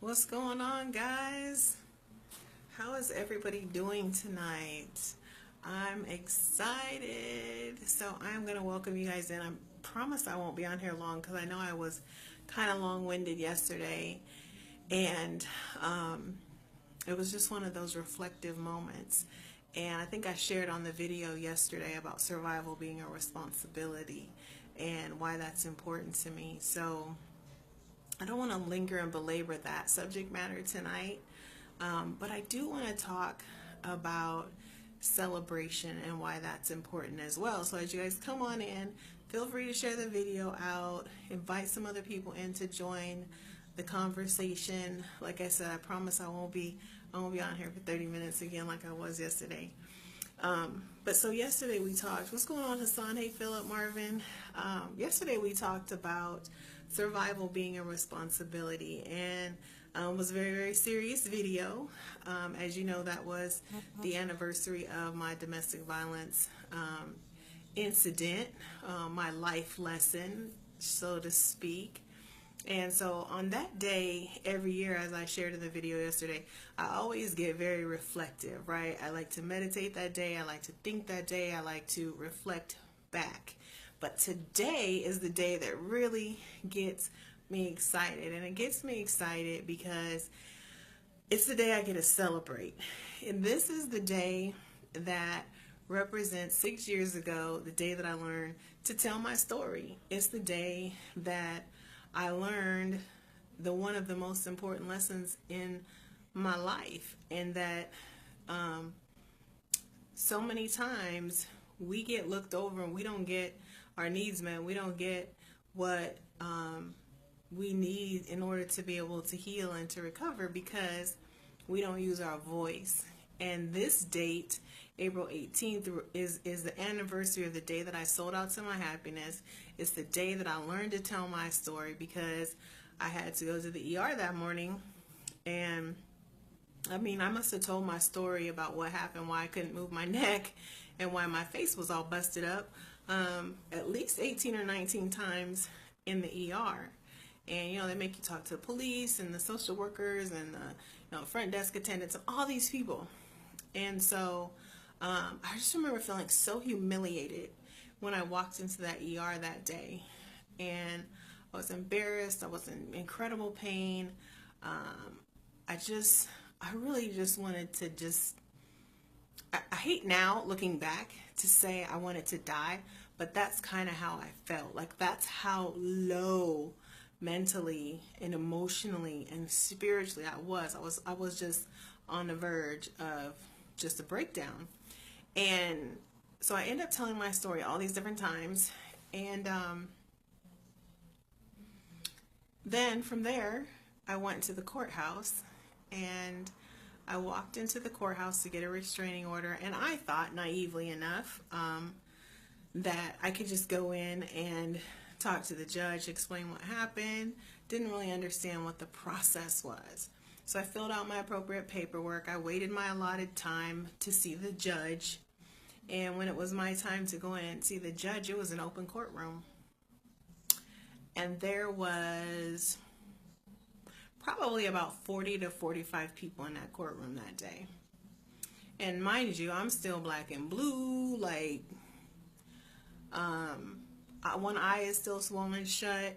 What's going on, guys? How is everybody doing tonight? I'm excited. So I'm going to welcome you guys in. I promise I won't be on here long because I know I was kind of long-winded yesterday. And um, it was just one of those reflective moments. And I think I shared on the video yesterday about survival being a responsibility and why that's important to me. So I don't want to linger and belabor that subject matter tonight, but I do want to talk about celebration and why that's important as well. So as you guys come on in, feel free to share the video out, invite some other people in to join the conversation. Like I said, I promise I won't be on here for 30 minutes again like I was yesterday. But so yesterday we talked, what's going on, Hassan? Hey, Philip, Marvin. Yesterday we talked about survival being a responsibility, and was a very, very serious video. As you know, that was the anniversary of my domestic violence incident, my life lesson, so to speak. And so on that day, every year, as I shared in the video yesterday, I always get very reflective, right? I like to meditate that day. I like to think that day. I like to reflect back. But today is the day that really gets me excited. And it gets me excited because it's the day I get to celebrate. And this is the day that represents 6 years ago, the day that I learned to tell my story. It's the day that I learned one of the most important lessons in my life, and that so many times we get looked over and we don't get our needs met. We don't get what we need in order to be able to heal and to recover because we don't use our voice. And this date, April 18th, is the anniversary of the day that I sold out to my happiness. It's the day that I learned to tell my story because I had to go to the ER that morning. And I mean, I must have told my story about what happened, why I couldn't move my neck, and why my face was all busted up, at least 18 or 19 times in the ER. And they make you talk to the police and the social workers and the front desk attendants and all these people. And so I just remember feeling so humiliated when I walked into that ER that day. And I was embarrassed. I was in incredible pain. I really just wanted to I hate now looking back to say I wanted to die, but that's kind of how I felt. Like that's how low mentally and emotionally and spiritually I was. I was just on the verge of just a breakdown. And so I ended up telling my story all these different times. And then from there, I went to the courthouse, and I walked into the courthouse to get a restraining order. And I thought, naively enough, that I could just go in and talk to the judge, explain what happened. Didn't really understand what the process was. So I filled out my appropriate paperwork. I waited my allotted time to see the judge. And when it was my time to go in and see the judge, it was an open courtroom. And there was probably about 40 to 45 people in that courtroom that day. And mind you, I'm still black and blue, like one eye is still swollen shut.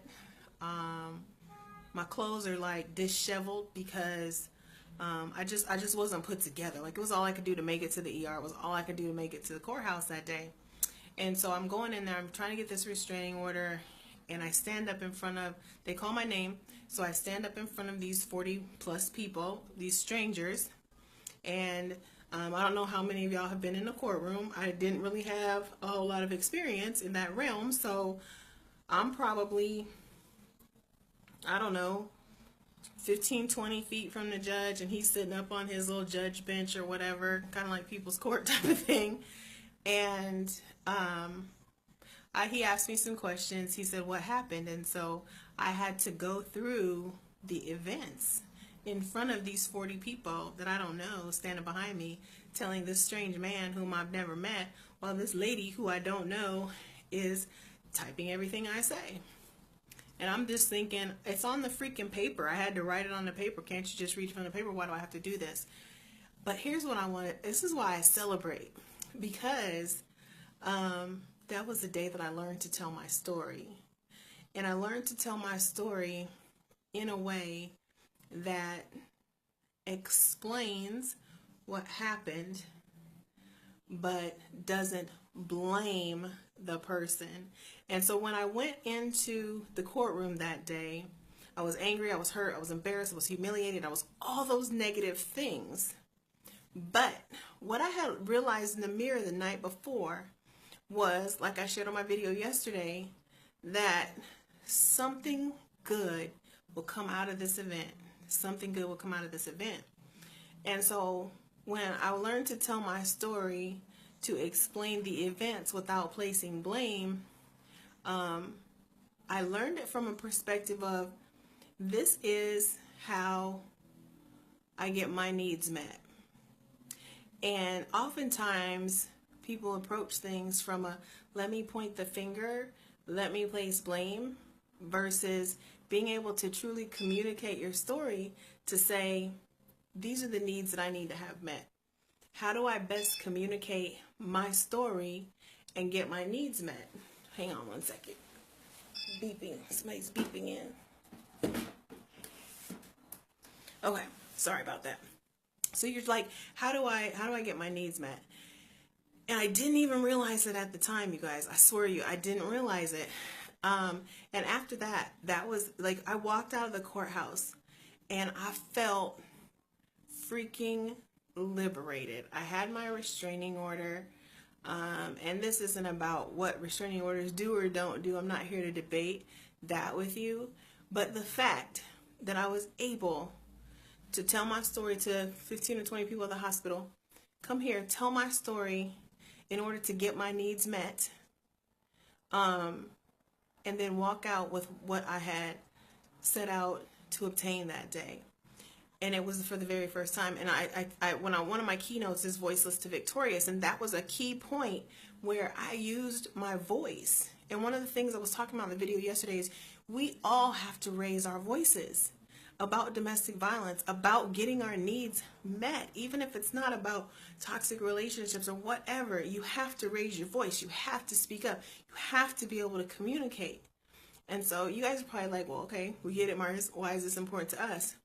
My clothes are like disheveled because I just wasn't put together. Like it was all I could do to make it to the ER. It was all I could do to make it to the courthouse that day. And so I'm going in there. I'm trying to get this restraining order, and I stand up in front of. They call my name, so I stand up in front of these 40 plus people, these strangers, and I don't know how many of y'all have been in a courtroom. I didn't really have a whole lot of experience in that realm, so I'm probably, I don't know, 15, 20 feet from the judge, and he's sitting up on his little judge bench or whatever, kind of like people's court type of thing. And he asked me some questions. He said, what happened? And so I had to go through the events in front of these 40 people that I don't know standing behind me, telling this strange man whom I've never met, while this lady who I don't know is typing everything I say. And I'm just thinking, it's on the freaking paper. I had to write it on the paper. Can't you just read from the paper? Why do I have to do this? But here's what I want. This is why I celebrate. Because that was the day that I learned to tell my story. And I learned to tell my story in a way that explains what happened, but doesn't blame the person. And so when I went into the courtroom that day, I was angry, I was hurt, I was embarrassed, I was humiliated, I was all those negative things. But what I had realized in the mirror the night before was, like I shared on my video yesterday, that something good will come out of this event. Something good will come out of this event. And so when I learned to tell my story, to explain the events without placing blame, I learned it from a perspective of, this is how I get my needs met. And oftentimes people approach things from a, let me point the finger, let me place blame, versus being able to truly communicate your story to say, these are the needs that I need to have met. How do I best communicate my story and get my needs met? Hang on one second. Beeping. Somebody's beeping in. Okay, sorry about that. So you're like, how do I get my needs met? And I didn't even realize it at the time, you guys. I swear to you, I didn't realize it. And after that, that was like, I walked out of the courthouse and I felt freaking liberated. I had my restraining order. And this isn't about what restraining orders do or don't do. I'm not here to debate that with you. But the fact that I was able to tell my story to 15 or 20 people at the hospital, come here, tell my story in order to get my needs met, and then walk out with what I had set out to obtain that day. And it was for the very first time. And one of my keynotes is Voiceless to Victorious, and that was a key point where I used my voice. And one of the things I was talking about in the video yesterday is, we all have to raise our voices about domestic violence, about getting our needs met. Even if it's not about toxic relationships or whatever, you have to raise your voice. You have to speak up. You have to be able to communicate. And so you guys are probably like, well, okay, we get it, Mars. Why is this important to us?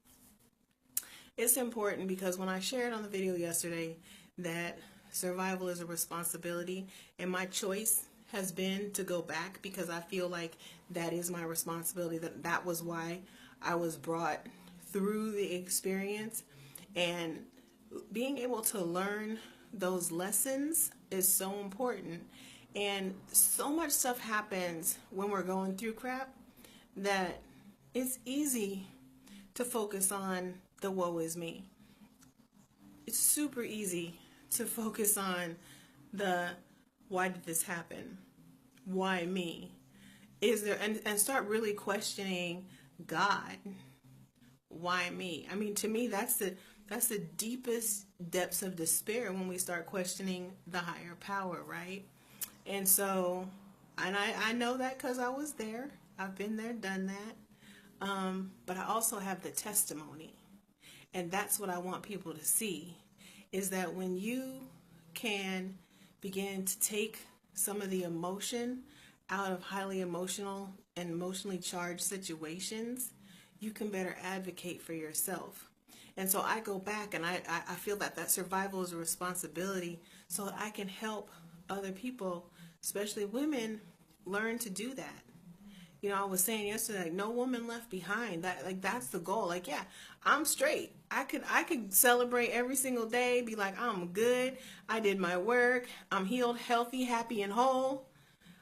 It's important because when I shared on the video yesterday that survival is a responsibility, and my choice has been to go back because I feel like that is my responsibility, that was why I was brought through the experience. And being able to learn those lessons is so important. And so much stuff happens when we're going through crap that it's easy to focus on the woe is me. It's super easy to focus on the why did this happen? Why me? Is there, and start really questioning God. Why me? I mean, to me, that's the deepest depths of despair, when we start questioning the higher power, right? And so, and I know that because I was there. I've been there, done that. But I also have the testimony. And that's what I want people to see, is that when you can begin to take some of the emotion out of highly emotional and emotionally charged situations, you can better advocate for yourself. And so I go back and I feel that survival is a responsibility, so that I can help other people, especially women, learn to do that. You know, I was saying yesterday, like, no woman left behind. That's the goal. Like, yeah, I'm straight. I could celebrate every single day, be like, I'm good. I did my work. I'm healed, healthy, happy, and whole.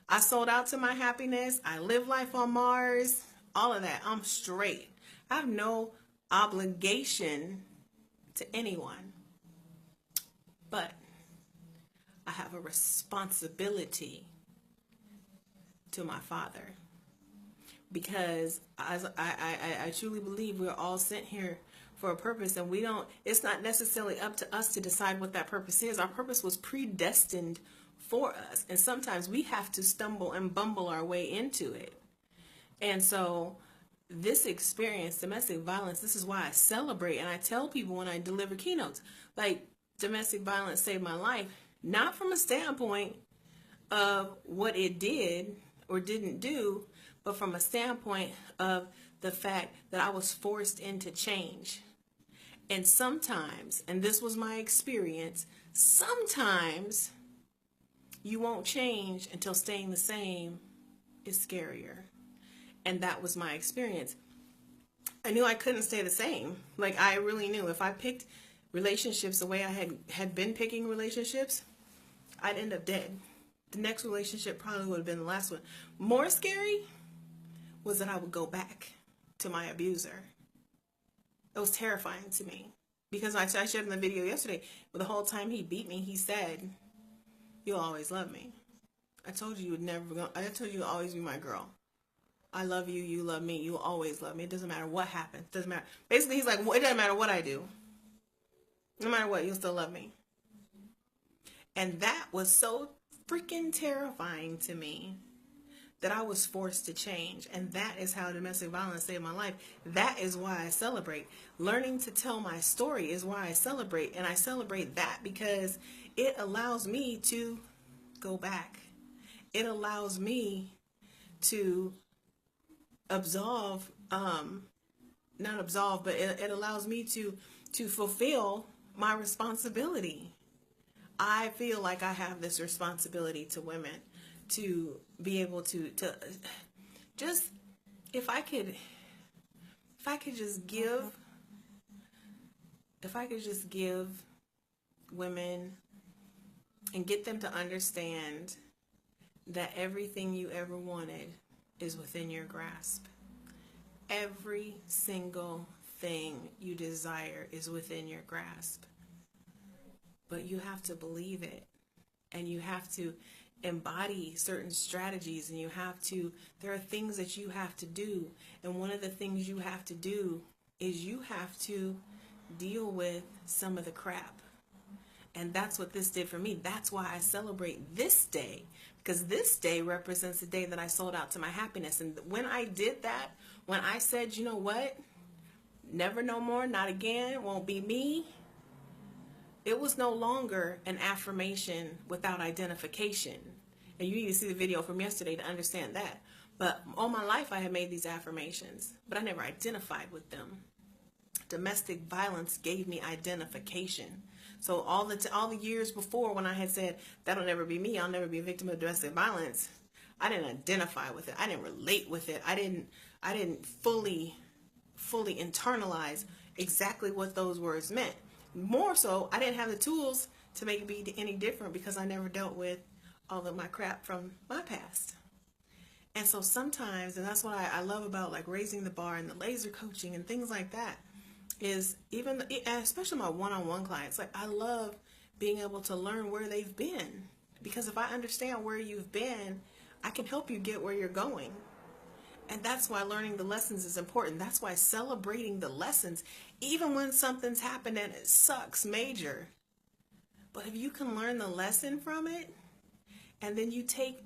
I sold out to my happiness. I live life on Mars. All of that. I'm straight. I have no obligation to anyone. But I have a responsibility to my Father. Because I truly believe we're all sent here for a purpose, and it's not necessarily up to us to decide what that purpose is. Our purpose was predestined for us, and sometimes we have to stumble and bumble our way into it. And so this experience, domestic violence, this is why I celebrate. And I tell people when I deliver keynotes, like, domestic violence saved my life, not from a standpoint of what it did or didn't do, but from a standpoint of the fact that I was forced into change. And sometimes, and this was my experience, sometimes you won't change until staying the same is scarier. And that was my experience. I knew I couldn't stay the same. Like, I really knew if I picked relationships the way I had been picking relationships, I'd end up dead. The next relationship probably would have been the last one. More scary was that I would go back to my abuser. It was terrifying to me. Because I shared in the video yesterday, but the whole time he beat me, he said, "You'll always love me. I told you I told you you'll always be my girl. I love you, you love me, you'll always love me. It doesn't matter what happens. It doesn't matter." Basically, he's like, it doesn't matter what I do. No matter what, you'll still love me. And that was so freaking terrifying to me that I was forced to change. And that is how domestic violence saved my life. That is why I celebrate. Learning to tell my story is why I celebrate. And I celebrate that because it allows me to go back. It allows me to absolve, not absolve, but it allows me to fulfill my responsibility. I feel like I have this responsibility to women to be able to just, if I could just give women and get them to understand that everything you ever wanted is within your grasp. Every single thing you desire is within your grasp. But you have to believe it, and you have to embody certain strategies, and there are things that you have to do. And one of the things you have to do is you have to deal with some of the crap. And that's what this did for me. That's why I celebrate this day, because this day represents the day that I sold out to my happiness. And when I did that, when I said, you know what, never no more, not again, won't be me, it was no longer an affirmation without identification. And you need to see the video from yesterday to understand that. But all my life I had made these affirmations, but I never identified with them. Domestic violence gave me identification. So all the years before, when I had said, that'll never be me, I'll never be a victim of domestic violence, I didn't identify with it. I didn't relate with it. I didn't fully internalize exactly what those words meant. More so, I didn't have the tools to make it be any different because I never dealt with all of my crap from my past. And so sometimes, and that's what I love about like raising the bar and the laser coaching and things like that, is even, especially my one-on-one clients, like I love being able to learn where they've been. Because if I understand where you've been, I can help you get where you're going. And that's why learning the lessons is important. That's why celebrating the lessons, even when something's happened and it sucks major. But if you can learn the lesson from it, and then you take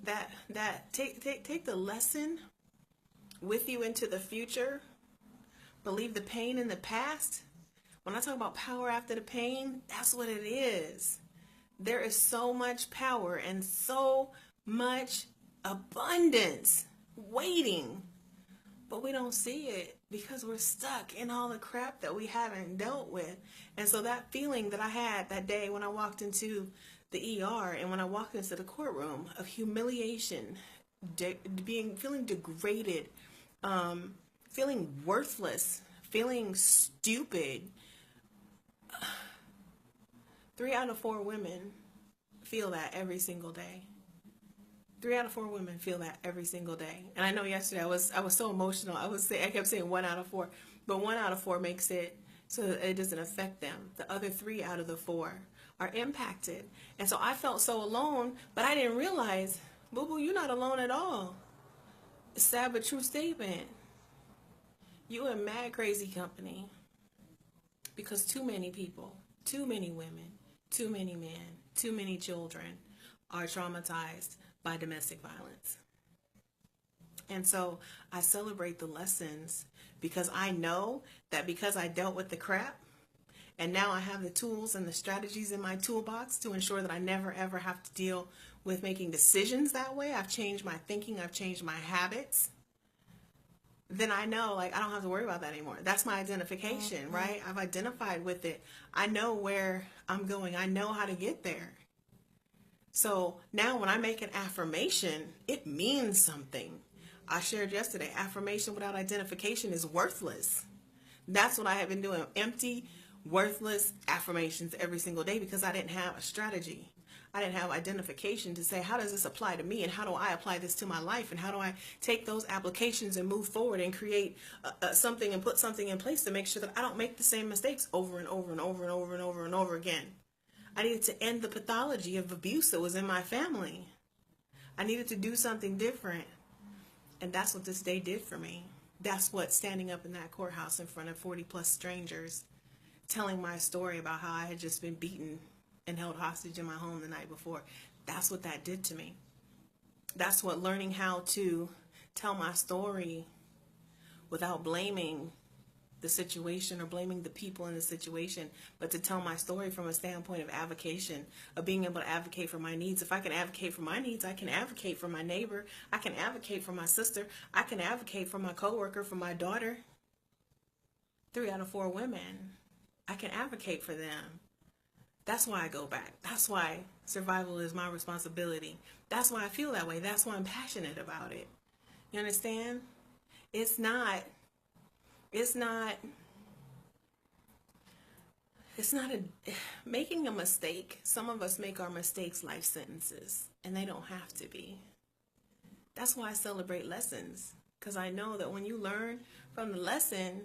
take the lesson with you into the future, but leave the pain in the past. When I talk about power after the pain, that's what it is. There is so much power and so much abundance waiting, but we don't see it because we're stuck in all the crap that we haven't dealt with. And so that feeling that I had that day when I walked into the ER and when I walked into the courtroom of humiliation, feeling degraded, feeling worthless, feeling stupid. 3 out of 4 women feel that every single day. 3 out of 4 women feel that every single day. And I know yesterday I was so emotional. I kept saying 1 out of 4, but 1 out of 4 makes it so that it doesn't affect them. The other 3 out of the 4 are impacted. And so I felt so alone, but I didn't realize, boo-boo, you're not alone at all. Sad but true statement. You in mad crazy company, because too many people, too many women, too many men, too many children are traumatized by domestic violence. And so I celebrate the lessons because I know that because I dealt with the crap, and now I have the tools and the strategies in my toolbox to ensure that I never ever have to deal with making decisions that way. I've changed my thinking, I've changed my habits. Then I know, like, I don't have to worry about that anymore. That's my identification, right? I've identified with it. I know where I'm going. I know how to get there. So now when I make an affirmation, it means something. I shared yesterday, affirmation without identification is worthless. That's what I have been doing. Empty, worthless affirmations every single day because I didn't have a strategy. I didn't have identification to say, how does this apply to me, and how do I apply this to my life, and how do I take those applications and move forward and create something and put something in place to make sure that I don't make the same mistakes over and over and over and over and over and over again. I needed to end the pathology of abuse that was in my family. I needed to do something different. And that's what this day did for me. That's what standing up in that courthouse in front of 40 plus strangers, telling my story about how I had just been beaten and held hostage in my home the night before. That's what that did to me. That's what learning how to tell my story without blaming the situation or blaming the people in the situation, but to tell my story from a standpoint of advocation, of being able to advocate for my needs. If I can advocate for my needs, I can advocate for my neighbor. I can advocate for my sister. I can advocate for my coworker, for my daughter. 3 out of 4 women. I can advocate for them. That's why I go back. That's why survival is my responsibility. That's why I feel that way. That's why I'm passionate about it. You understand? It's not making a mistake. Some of us make our mistakes life sentences, and they don't have to be. That's why I celebrate lessons, because I know that when you learn from the lesson,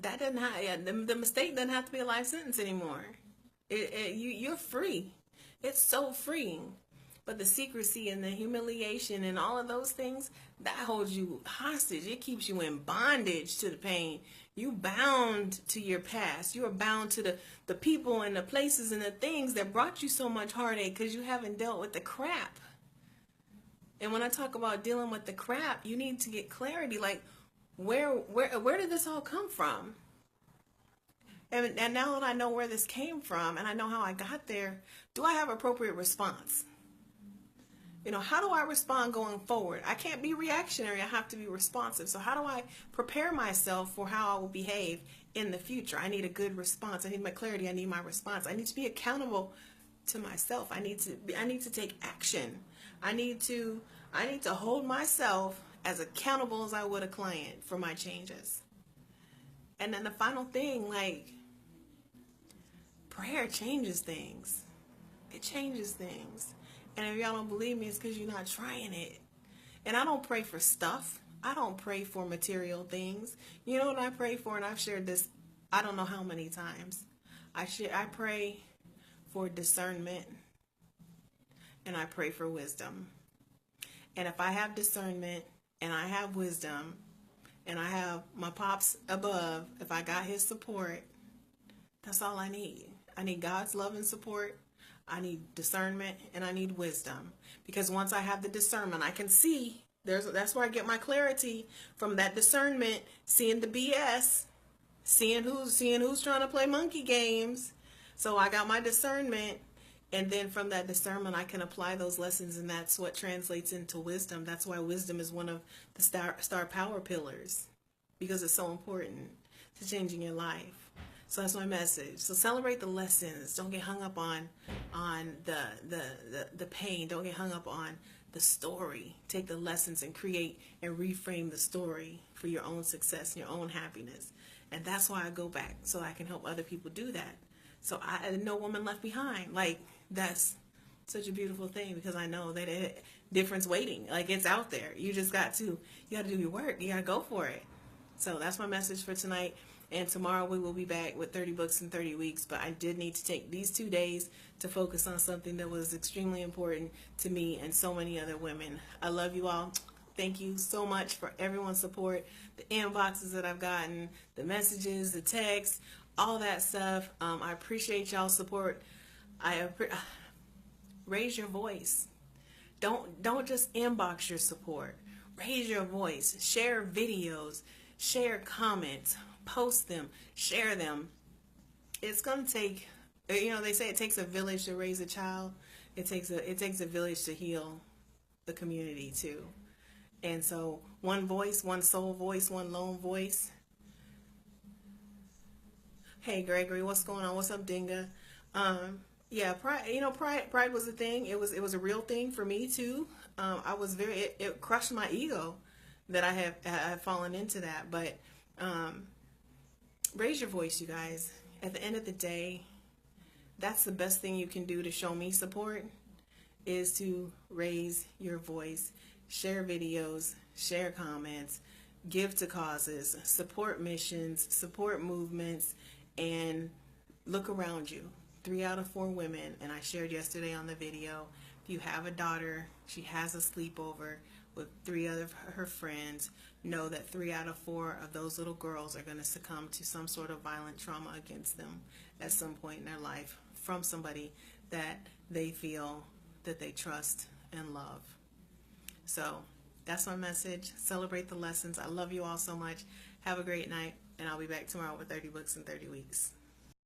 that doesn't have, the mistake doesn't have to be a life sentence anymore. You're free. It's so freeing. But the secrecy and the humiliation and all of those things, that holds you hostage. It keeps you in bondage to the pain. You bound to your past. You are bound to the people and the places and the things that brought you so much heartache because you haven't dealt with the crap. And when I talk about dealing with the crap, you need to get clarity. Like, where did this all come from? And now that I know where this came from and I know how I got there, do I have appropriate response? You know, how do I respond going forward? I can't be reactionary. I have to be responsive. So how do I prepare myself for how I will behave in the future? I need a good response. I need my clarity. I need my response. I need to be accountable to myself. I need to take action. I need to hold myself as accountable as I would a client for my changes. And then the final thing, like, prayer changes things. It changes things. And if y'all don't believe me, it's because you're not trying it. And I don't pray for stuff. I don't pray for material things. You know what I pray for? And I've shared this I don't know how many times. I pray for discernment. And I pray for wisdom. And if I have discernment and I have wisdom and I have my pops above, if I got his support, that's all I need. I need God's love and support. I need discernment and I need wisdom. Because once I have the discernment, I can see. That's where I get my clarity from, that discernment, seeing the BS, seeing who's trying to play monkey games. So I got my discernment, and then from that discernment, I can apply those lessons, and that's what translates into wisdom. That's why wisdom is one of the star power pillars, because it's so important to changing your life. So that's my message. So celebrate the lessons. Don't get hung up on the pain. Don't get hung up on the story. Take the lessons and create and reframe the story for your own success and your own happiness. And that's why I go back, so I can help other people do that. So no woman left behind. Like, that's such a beautiful thing, because I know that difference waiting. Like, it's out there. You got to do your work. You got to go for it. So that's my message for tonight. And tomorrow we will be back with 30 books in 30 weeks. But I did need to take these 2 days to focus on something that was extremely important to me and so many other women. I love you all. Thank you so much for everyone's support, the inboxes that I've gotten, the messages, the texts, all that stuff. I appreciate y'all's support. Raise your voice. Don't just inbox your support. Raise your voice, share videos, share comments, post them, share them. It's going to take, they say it takes a village to raise a child. It takes a village to heal the community too. And so one voice, one soul voice, one lone voice. Hey Gregory, what's going on? What's up, Dinga? Yeah, pride was a thing. It was a real thing for me too. I was it crushed my ego that I have fallen into that. But raise your voice, you guys. At the end of the day, that's the best thing you can do to show me support, is to raise your voice, share videos, share comments, give to causes, support missions, support movements, and look around you. 3 out of 4 women, and I shared yesterday on the video, if you have a daughter, she has a sleepover with 3 of her friends, know that 3 out of 4 of those little girls are going to succumb to some sort of violent trauma against them at some point in their life from somebody that they feel that they trust and love. So that's my message. Celebrate the lessons. I love you all so much. Have a great night, and I'll be back tomorrow with 30 books in 30 weeks.